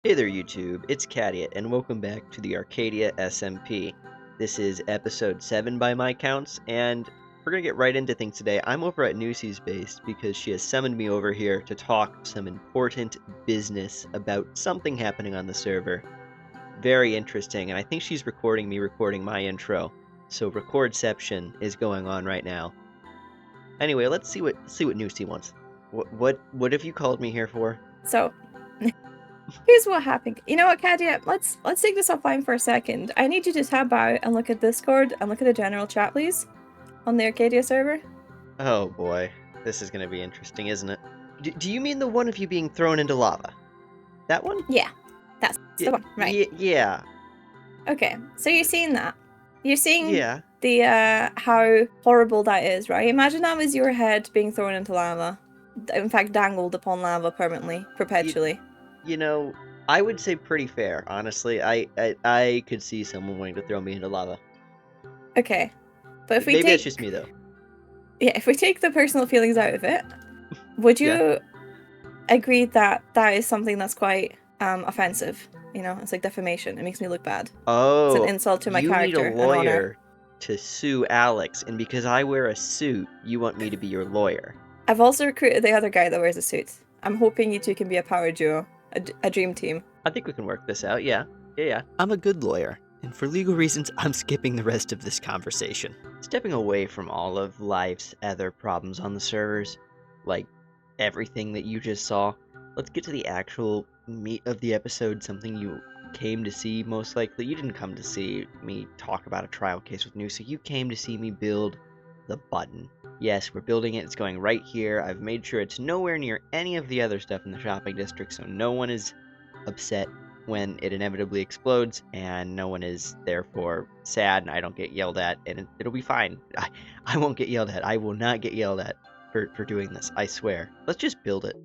Hey there YouTube, it's Cadiot, and welcome back to the Arcadia SMP. This is episode 7 by my counts, and we're gonna get right into things today. I'm over at Nusi's base because she has summoned me over here to talk some important business about something happening on the server. Very interesting, and I think she's recording me recording my intro, so recordception is going on right now. Anyway, let's see what Nusi wants. What have you called me here for? So, here's what happened. You know what, Cadiot? Let's take this offline for a second. I need you to tab out and look at Discord and look at the general chat, please, on the Arcadia server. Oh boy, this is gonna be interesting, isn't it? Do you mean the one of you being thrown into lava? That one? Yeah, that's the one, right? Yeah. Okay, so you're seeing that. You're seeing Yeah. the how horrible that is, right? Imagine that was your head being thrown into lava. In fact, dangled upon lava perpetually. You know, I would say pretty fair, honestly. I could see someone wanting to throw me into lava. Okay, but if we Maybe that's just me though. Yeah, if we take the personal feelings out of it, would you agree that that is something that's quite offensive? You know, it's like defamation. It makes me look bad. Oh, It's an insult to my character. You need a lawyer to sue Alex, and because I wear a suit, you want me to be your lawyer. I've also recruited the other guy that wears a suit. I'm hoping you two can be a power duo, a dream team. I think we can work this out, yeah. I'm a good lawyer, and for legal reasons, I'm skipping the rest of this conversation. Stepping away from all of life's other problems on the servers, like everything that you just saw, let's get to the actual meat of the episode, something you came to see most likely. You didn't come to see me talk about a trial case with Nusa, you came to see me build the button. Yes, we're building it, it's going right here. I've made sure it's nowhere near any of the other stuff in the shopping district, so no one is upset when it inevitably explodes, and no one is therefore sad, and I don't get yelled at, and it'll be fine. I won't get yelled at. I will not get yelled at for doing this, I swear. Let's just build it.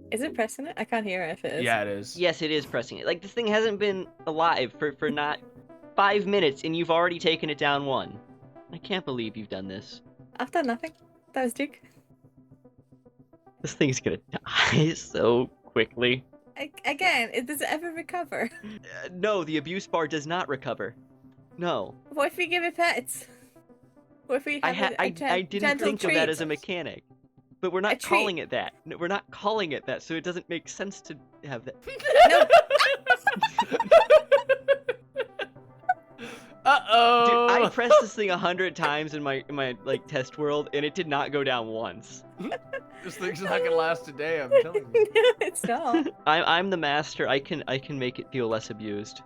Is it pressing it? I can't hear it if it is. Yeah, it is. Yes, it is pressing it. Like, this thing hasn't been alive for not 5 minutes, and you've already taken it down 1. I can't believe you've done this. I've done nothing. That was Duke. This thing's gonna die so quickly. Again, does it ever recover? No, the abuse bar does not recover. No. What if we give it pets? What if we have I didn't think of that as a mechanic. But we're not calling it that. No, we're not calling it that, so it doesn't make sense to have that. No. Uh-oh! Dude, I pressed this thing 100 times in my like test world, and it did not go down once. This thing's not gonna last a day, I'm telling you. No, it's not. I'm the master. I can make it feel less abused.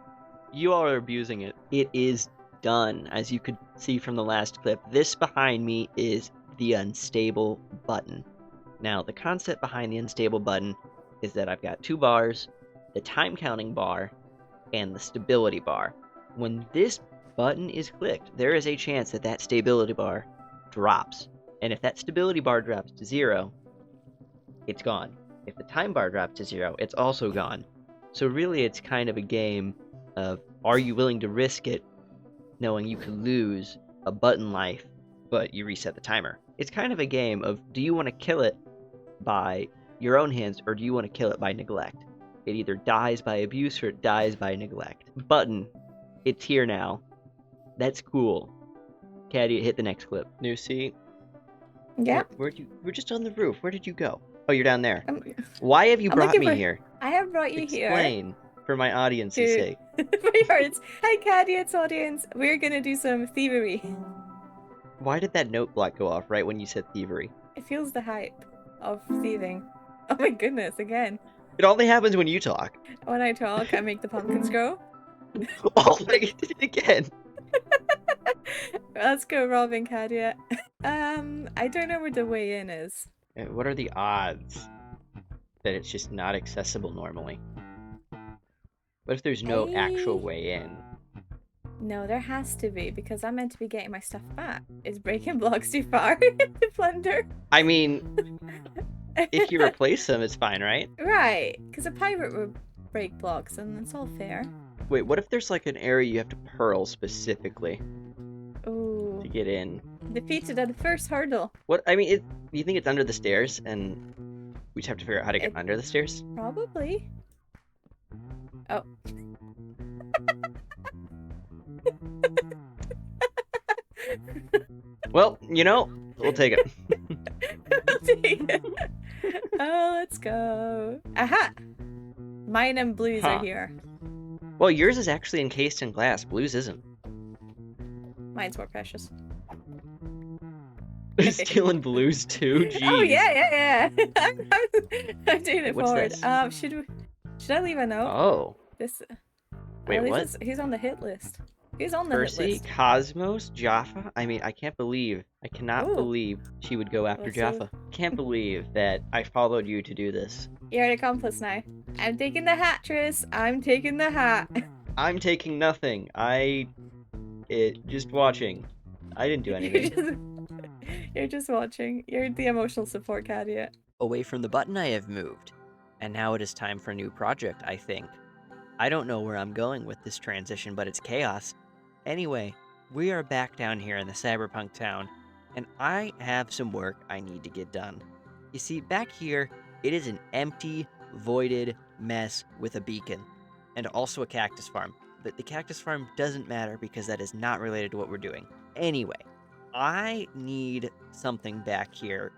You all are abusing it. It is done, as you could see from the last clip. This behind me is the unstable button. Now, the concept behind the unstable button is that I've got 2 bars, the time counting bar, and the stability bar. When this button is clicked, there is a chance that that stability bar drops. And if that stability bar drops to 0, it's gone. If the time bar drops to 0, it's also gone. So really, it's kind of a game of, are you willing to risk it, knowing you could lose a button life, but you reset the timer. It's kind of a game of, do you want to kill it by your own hands, or do you want to kill it by neglect? It either dies by abuse or it dies by neglect. Button, it's here now. That's cool. Caddy, hit the next clip. Nusi? Yeah? Where'd you... We're just on the roof. Where did you go? Oh, you're down there. Why have you brought me here? I have brought you here. Explain. For my audience's Dude. sake. For yours. Hi, Cadiot's audience. We're gonna do some thievery. Why did that note block go off right when you said thievery? It feels the hype of thieving. Oh my goodness, again. It only happens when you talk. When I talk, I make the pumpkins grow. Oh, I did it again. Let's go, Robin Cadiot. I don't know where the way in is. What are the odds that it's just not accessible normally? What if there's no actual way in? No, there has to be, because I'm meant to be getting my stuff back. Is breaking blocks too far to plunder? I mean, if you replace them, it's fine, right? Right, because a pirate would break blocks, and it's all fair. Wait, what if there's like an area you have to pearl specifically Ooh. to get in? Defeated at the first hurdle. What? I mean, do you think it's under the stairs, and we just have to figure out how to get under the stairs? Probably. Oh. Well, you know, we'll take it. Oh, let's go. Aha! Mine and blues are here. Well, yours is actually encased in glass. Blue's isn't. Mine's more precious. Stealing blues too? Jeez. Oh, yeah. I'm doing it What's forward. this? Should I leave a note? Oh. This. Wait, what? He's on the hit list. He's on the hit Percy, list. Cosmos, Jaffa. I mean, I cannot Ooh. believe she would go after Let's Jaffa. Can't believe that I followed you to do this. You're an accomplice now. I'm taking the hat, Tris. I'm taking the hat. I'm taking nothing. Just watching. I didn't do anything. You're just watching. You're the emotional support, Cadiot. Away from the button I have moved, and now it is time for a new project, I think. I don't know where I'm going with this transition, but it's chaos. Anyway, we are back down here in the cyberpunk town, and I have some work I need to get done. You see, back here, it is an empty, voided mess with a beacon, and also a cactus farm. But the cactus farm doesn't matter because that is not related to what we're doing. Anyway, I need something back here.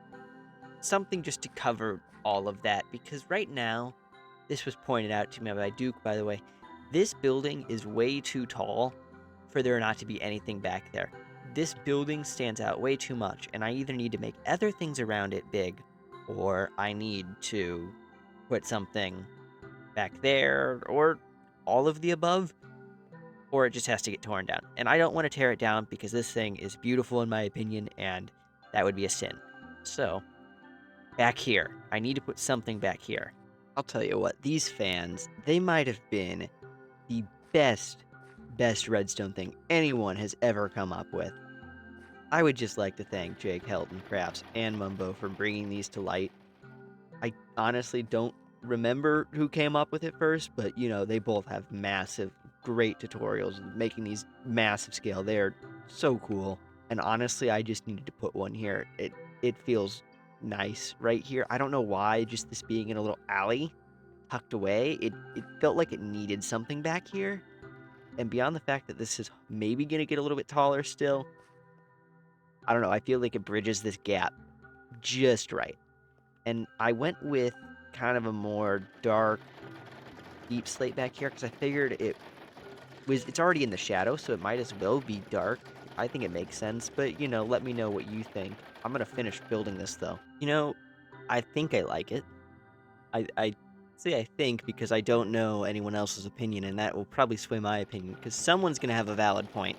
Something just to cover all of that, because right now, this was pointed out to me by Duke, by the way, this building is way too tall for there not to be anything back there. This building stands out way too much, and I either need to make other things around it big, or I need to put something back there, or all of the above, or it just has to get torn down. And I don't want to tear it down because this thing is beautiful in my opinion, and that would be a sin. So, back here, I need to put something back here. I'll tell you what, these fans, they might have been the best redstone thing anyone has ever come up with. I would just like to thank Jake Helton Crafts and Mumbo for bringing these to light. I honestly don't remember who came up with it first, but you know, they both have massive, great tutorials making these massive scale. They're so cool. And honestly, I just needed to put one here. It feels nice right here. I don't know why, just this being in a little alley tucked away, it felt like it needed something back here. And beyond the fact that this is maybe gonna get a little bit taller still, I don't know, I feel like it bridges this gap just right. And I went with kind of a more dark, deep slate back here because I figured it's already in the shadow, so it might as well be dark. I think it makes sense, but you know, let me know what you think. I'm gonna finish building this though. You know, I think I like it. I say I think because I don't know anyone else's opinion, and that will probably sway my opinion because someone's gonna have a valid point.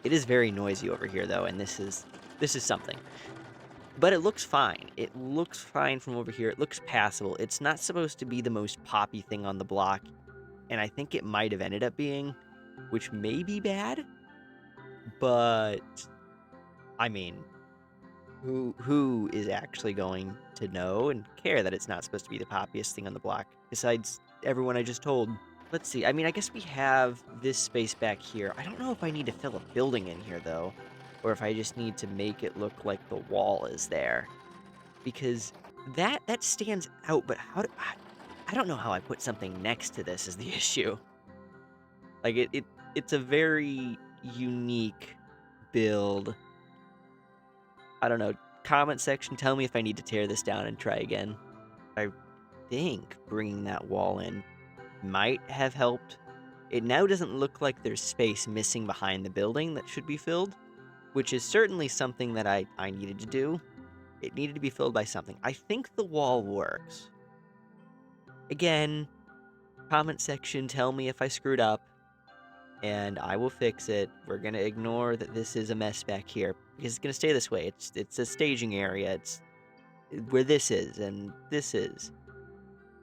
It is very noisy over here though, and this is something. But it looks fine. It looks fine from over here. It looks passable. It's not supposed to be the most poppy thing on the block, and I think it might have ended up being, which may be bad. But I mean, who is actually going to know and care that it's not supposed to be the poppiest thing on the block besides everyone I just told? Let's see. I mean, I guess we have this space back here. I don't know if I need to fill a building in here though, or if I just need to make it look like the wall is there, because that stands out. But I don't know how I put something next to this is the issue. Like it's a very unique build. I don't know. Comment section, tell me if I need to tear this down and try again. I think bringing that wall in might have helped. It now doesn't look like there's space missing behind the building that should be filled, which is certainly something that I needed to do. It needed to be filled by something. I think the wall works. Again, comment section, tell me if I screwed up, and I will fix it. We're gonna ignore that this is a mess back here, because it's gonna stay this way. It's a staging area. It's where this is, and this is,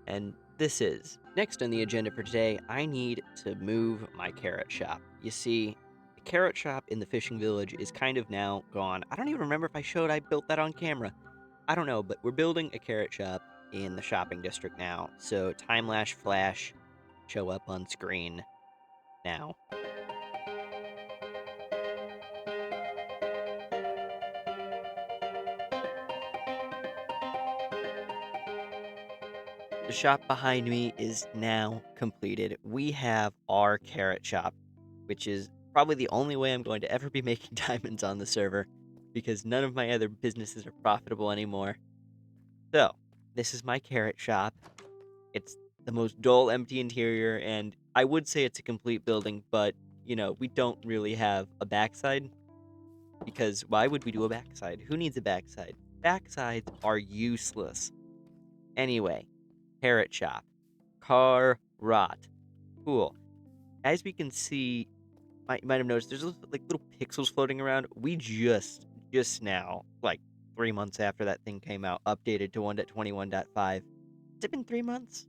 and this is. Next on the agenda for today, I need to move my carrot shop. You see, the carrot shop in the fishing village is kind of now gone. I don't even remember if I built that on camera. I don't know, but we're building a carrot shop in the shopping district now. So time-lapse flash show up on screen now. The shop behind me is now completed. We have our carrot shop, which is probably the only way I'm going to ever be making diamonds on the server, because none of my other businesses are profitable anymore. So, this is my carrot shop. It's the most dull, empty interior, and I would say it's a complete building, but, you know, we don't really have a backside, because why would we do a backside? Who needs a backside? Backsides are useless. Anyway, carrot shop. Car rot. Cool. As we can see, you might have noticed there's like little pixels floating around. We just now, like 3 months after that thing came out, updated to 1.21.5. Has it been 3 months?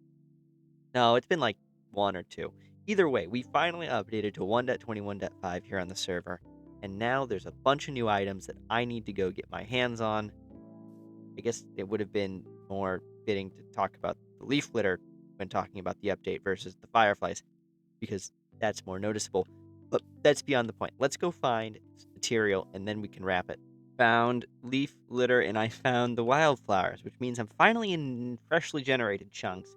No, it's been like 1 or 2. Either way, we finally updated to 1.21.5 here on the server, and now there's a bunch of new items that I need to go get my hands on. I guess it would have been more fitting to talk about the leaf litter when talking about the update versus the fireflies, because that's more noticeable. But that's beyond the point. Let's go find material, and then we can wrap it. Found leaf litter, and I found the wildflowers, which means I'm finally in freshly generated chunks.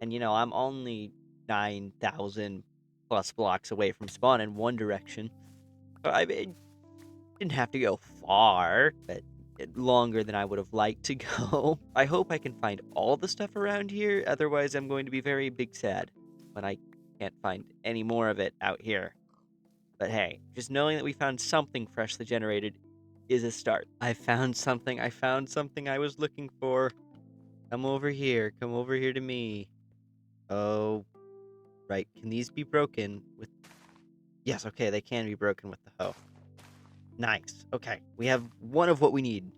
And, you know, I'm only 9,000 plus blocks away from spawn in one direction. So I mean, didn't have to go far, but longer than I would have liked to go. I hope I can find all the stuff around here, otherwise I'm going to be very big sad when I can't find any more of it out here. But hey, just knowing that we found something freshly generated is a start. I found something I was looking for. Come over here to me. Oh, right, can these be broken with... Yes, okay, they can be broken with the hoe. Nice, okay, we have one of what we need.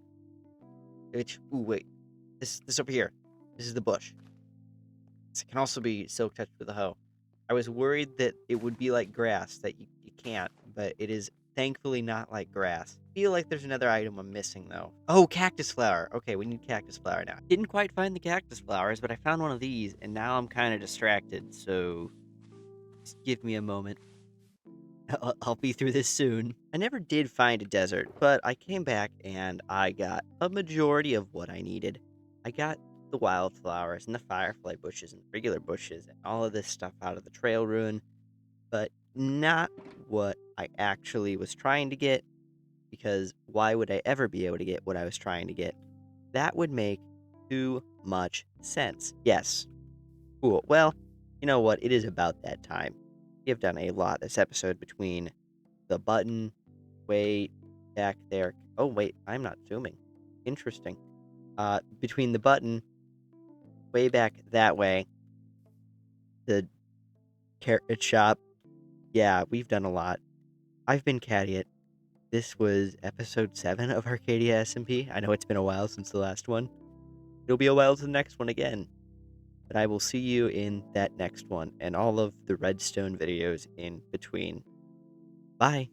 Which, ooh, wait. This over here. This is the bush. This can also be silk touched with a hoe. I was worried that it would be like grass, that you can't, but it is thankfully not like grass. I feel like there's another item I'm missing, though. Oh, cactus flower. Okay, we need cactus flower now. Didn't quite find the cactus flowers, but I found one of these, and now I'm kind of distracted, so just give me a moment. I'll be through this soon. I never did find a desert, but I came back and I got a majority of what I needed. I got the wildflowers and the firefly bushes and regular bushes and all of this stuff out of the trail ruin, but not what I actually was trying to get, because why would I ever be able to get what I was trying to get? That would make too much sense. Yes. Cool. Well, you know what? It is about that time. We have done a lot this episode between the button way back there. Oh, wait, I'm not zooming. Interesting. Between the button way back that way, the carrot shop. Yeah, we've done a lot. I've been Cadiot. This was episode 7 of Arcadia SMP. I know it's been a while since the last one. It'll be a while to the next one again. But I will see you in that next one and all of the redstone videos in between. Bye.